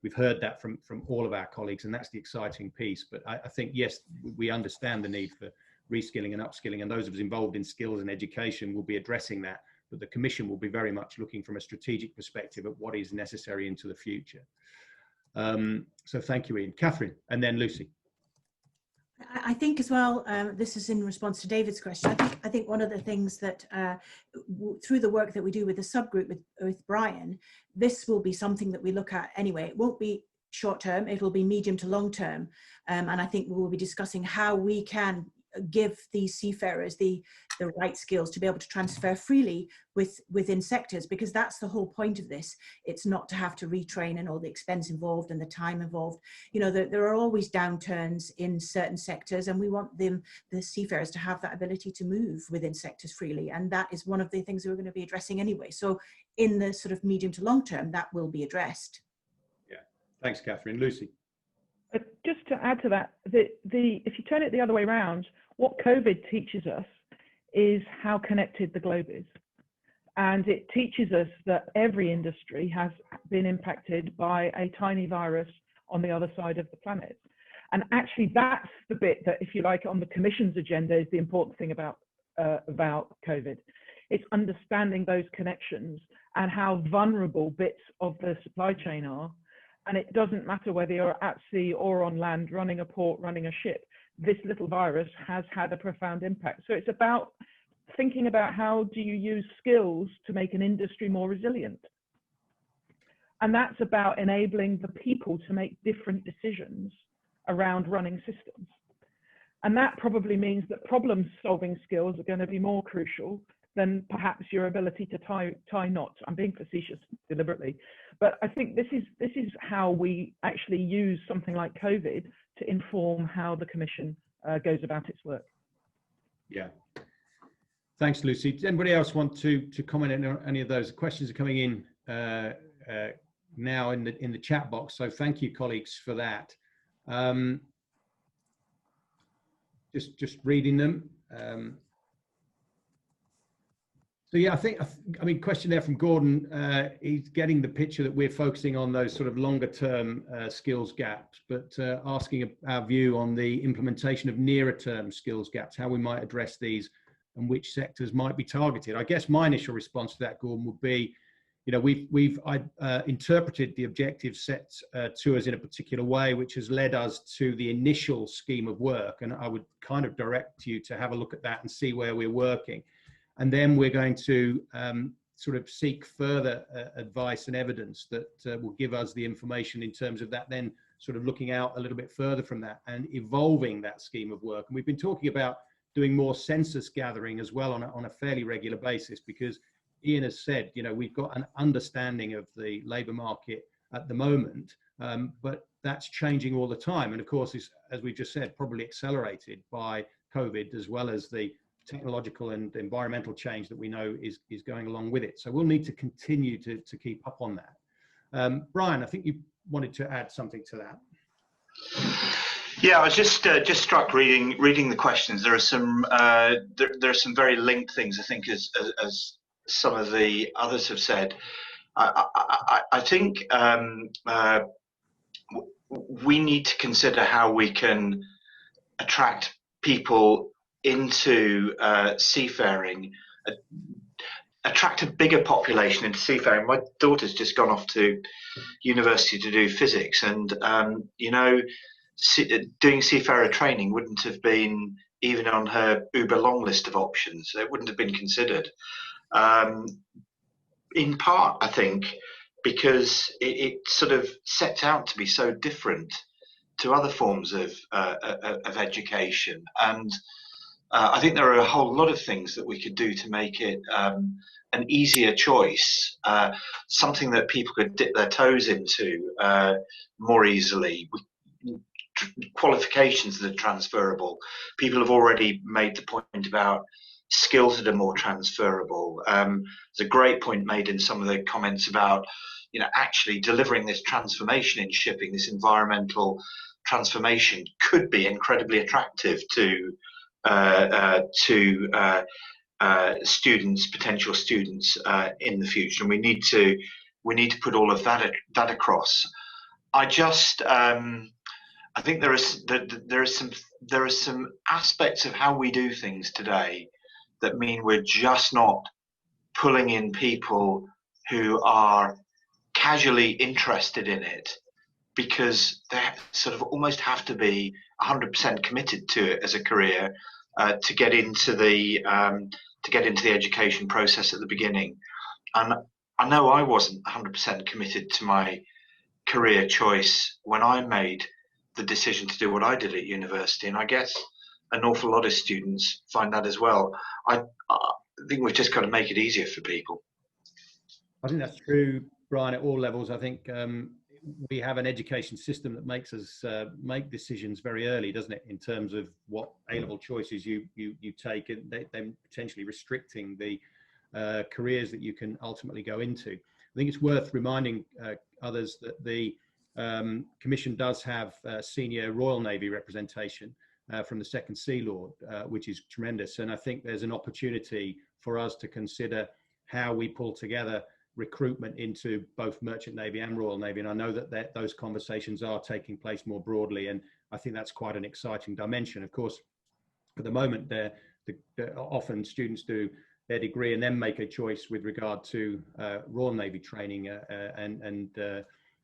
we've heard that from all of our colleagues, and that's the exciting piece. But I think, yes, we understand the need for reskilling and upskilling, and those of us involved in skills and education will be addressing that. but the Commission will be very much looking from a strategic perspective at what is necessary into the future. So thank you, Ian. Catherine, and then Lucy. I think as well, this is in response to David's question. I think one of the things that through the work that we do with the subgroup with Brian, this will be something that we look at anyway. It won't be short term, it will be medium to long term. And I think we will be discussing how we can give these seafarers the right skills to be able to transfer freely within sectors, because that's the whole point of this. It's not to have to retrain and all the expense involved and the time involved. You know, there are always downturns in certain sectors, and we want the seafarers to have that ability to move within sectors freely, and that is one of the things that we're going to be addressing anyway. So in the sort of medium to long term, that will be addressed. Yeah, thanks, Catherine. Lucy. Just to add to that, if you turn it the other way around, what COVID teaches us is how connected the globe is. And it teaches us that every industry has been impacted by a tiny virus on the other side of the planet. And actually, that's the bit that, if you like, on the Commission's agenda is the important thing about COVID. It's understanding those connections and how vulnerable bits of the supply chain are. And it doesn't matter whether you're at sea or on land, running a port, running a ship. This little virus has had a profound impact. So it's about thinking about how do you use skills to make an industry more resilient. And that's about enabling the people to make different decisions around running systems. And that probably means that problem-solving skills are going to be more crucial than perhaps your ability to tie knots. I'm being facetious deliberately, but I think this is how we actually use something like COVID to inform how the Commission goes about its work. Yeah. Thanks, Lucy. Does anybody else want to comment on any of those? Questions are coming in now in the chat box. So thank you, colleagues, for that. Just reading them. So yeah, I mean, question there from Gordon. He's getting the picture that we're focusing on those sort of longer term skills gaps, but asking our view on the implementation of nearer term skills gaps, how we might address these and which sectors might be targeted. I guess my initial response to that, Gordon, would be, you know, we've interpreted the objectives set to us in a particular way, which has led us to the initial scheme of work. And I would kind of direct you to have a look at that and see where we're working. And then we're going to sort of seek further advice and evidence that will give us the information in terms of that, then sort of looking out a little bit further from that and evolving that scheme of work. And we've been talking about doing more census gathering as well on a fairly regular basis, because Ian has said, you know, we've got an understanding of the labour market at the moment, but that's changing all the time. And of course, as we just said, probably accelerated by COVID, as well as the technological and environmental change that we know is going along with it. So we'll need to continue to keep up on that. Brian, I think you wanted to add something to that. Yeah, I was just struck reading the questions. There are some very linked things, I think, as some of the others have said. I think we need to consider how we can attract people into seafaring, attract a bigger population into seafaring. My daughter's just gone off to university to do physics, and you know, doing seafarer training wouldn't have been even on her uber long list of options. It wouldn't have been considered. In part, I think, because it sort of sets out to be so different to other forms of education, and I think there are a whole lot of things that we could do to make it an easier choice, something that people could dip their toes into more easily. Qualifications that are transferable. People have already made the point about skills that are more transferable. There's a great point made in some of the comments about, you know, actually delivering this transformation in shipping, this environmental transformation, could be incredibly attractive to students, potential students in the future, and we need to put all of that across. I think there are some aspects of how we do things today that mean we're just not pulling in people who are casually interested in it, because they sort of almost have to be 100% committed to it as a career to get into the education process at the beginning. And I know I wasn't 100% committed to my career choice when I made the decision to do what I did at university, and I guess an awful lot of students find that as well. I think we've just got to make it easier for people. I think that's true, Brian, at all levels. I think we have an education system that makes us make decisions very early, doesn't it, in terms of what A-level choices you take, and then potentially restricting the careers that you can ultimately go into. I think it's worth reminding others that the Commission does have senior Royal Navy representation from the Second Sea Lord, which is tremendous. And I think there's an opportunity for us to consider how we pull together recruitment into both Merchant Navy and Royal Navy. And I know that those conversations are taking place more broadly, and I think that's quite an exciting dimension. Of course, at the moment, often students do their degree and then make a choice with regard to Royal Navy training.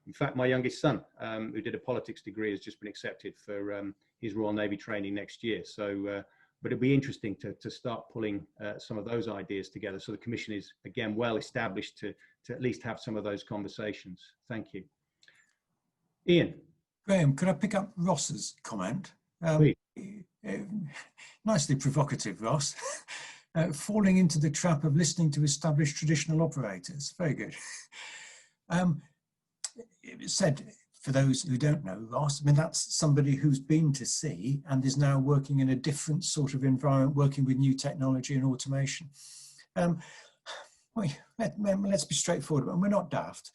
In fact, my youngest son, who did a politics degree, has just been accepted for his Royal Navy training next year. So, but it'll be interesting to start pulling some of those ideas together. So the Commission is, again, well established to at least have some of those conversations. Thank you. Ian. Graham, could I pick up Ross's comment? Nicely provocative, Ross. Falling into the trap of listening to established traditional operators. Very good. It said, for those who don't know, Ross, I mean, that's somebody who's been to sea and is now working in a different sort of environment, working with new technology and automation. Let's be straightforward, and we're not daft.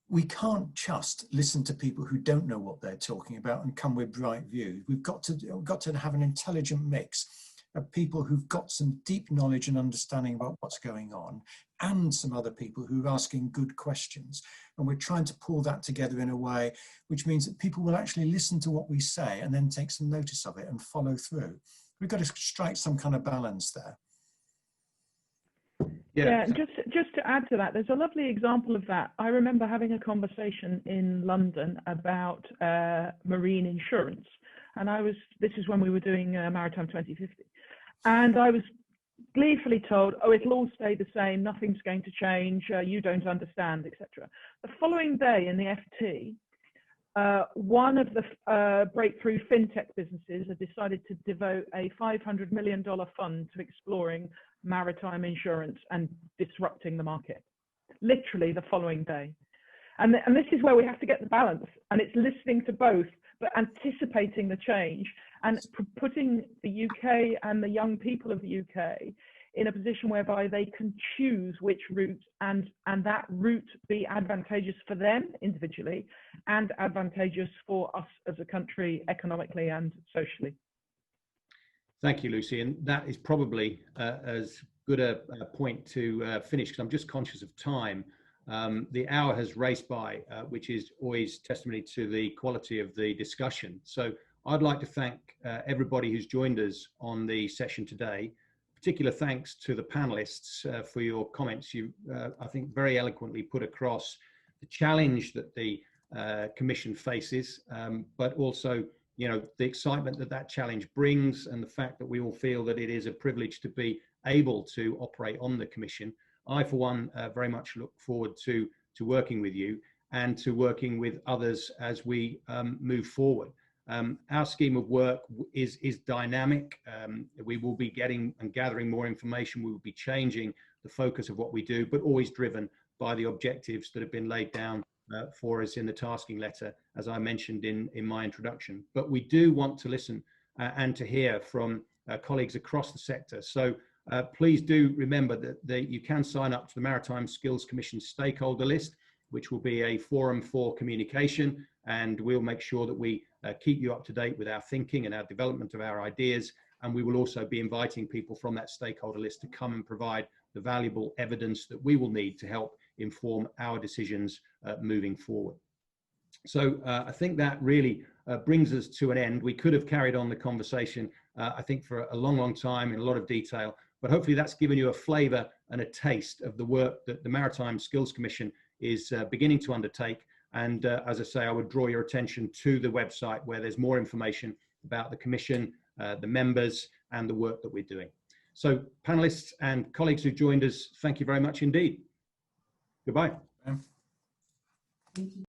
We can't just listen to people who don't know what they're talking about and come with bright views. We've got to have an intelligent mix of people who've got some deep knowledge and understanding about what's going on, and some other people who are asking good questions. And we're trying to pull that together in a way which means that people will actually listen to what we say and then take some notice of it and follow through. We've got to strike some kind of balance there. Yeah, and just to add to that, there's a lovely example of that. I remember having a conversation in London about marine insurance, and this is when we were doing Maritime 2050, and I was gleefully told, oh, it'll all stay the same, nothing's going to change, you don't understand, etc. The following day in the FT, one of the breakthrough fintech businesses had decided to devote a $500 million fund to exploring maritime insurance and disrupting the market, literally the following day. And this is where we have to get the balance, and it's listening to both, but anticipating the change and putting the UK and the young people of the UK in a position whereby they can choose which route, and that route be advantageous for them individually and advantageous for us as a country economically and socially. Thank you, Lucy. And that is probably as good a point to finish, because I'm just conscious of time. The hour has raced by, which is always testimony to the quality of the discussion. So I'd like to thank everybody who's joined us on the session today. Particular thanks to the panelists for your comments. You, I think, very eloquently put across the challenge that the Commission faces, but also, you know, the excitement that challenge brings, and the fact that we all feel that it is a privilege to be able to operate on the Commission. I, for one, very much look forward to working with you and to working with others as we move forward. Our scheme of work is dynamic. We will be getting and gathering more information. We will be changing the focus of what we do, but always driven by the objectives that have been laid down for us in the tasking letter, as I mentioned in my introduction. But we do want to listen and to hear from colleagues across the sector. So please do remember that you can sign up to the Maritime Skills Commission stakeholder list, which will be a forum for communication, and we'll make sure that we keep you up to date with our thinking and our development of our ideas. And we will also be inviting people from that stakeholder list to come and provide the valuable evidence that we will need to help inform our decisions moving forward. So I think that really brings us to an end. We could have carried on the conversation, I think, for a long, long time in a lot of detail, but hopefully that's given you a flavour and a taste of the work that the Maritime Skills Commission is beginning to undertake. And as I say, I would draw your attention to the website where there's more information about the Commission, the members, and the work that we're doing. So panelists and colleagues who joined us, thank you very much indeed. Goodbye. Yeah. Thank you.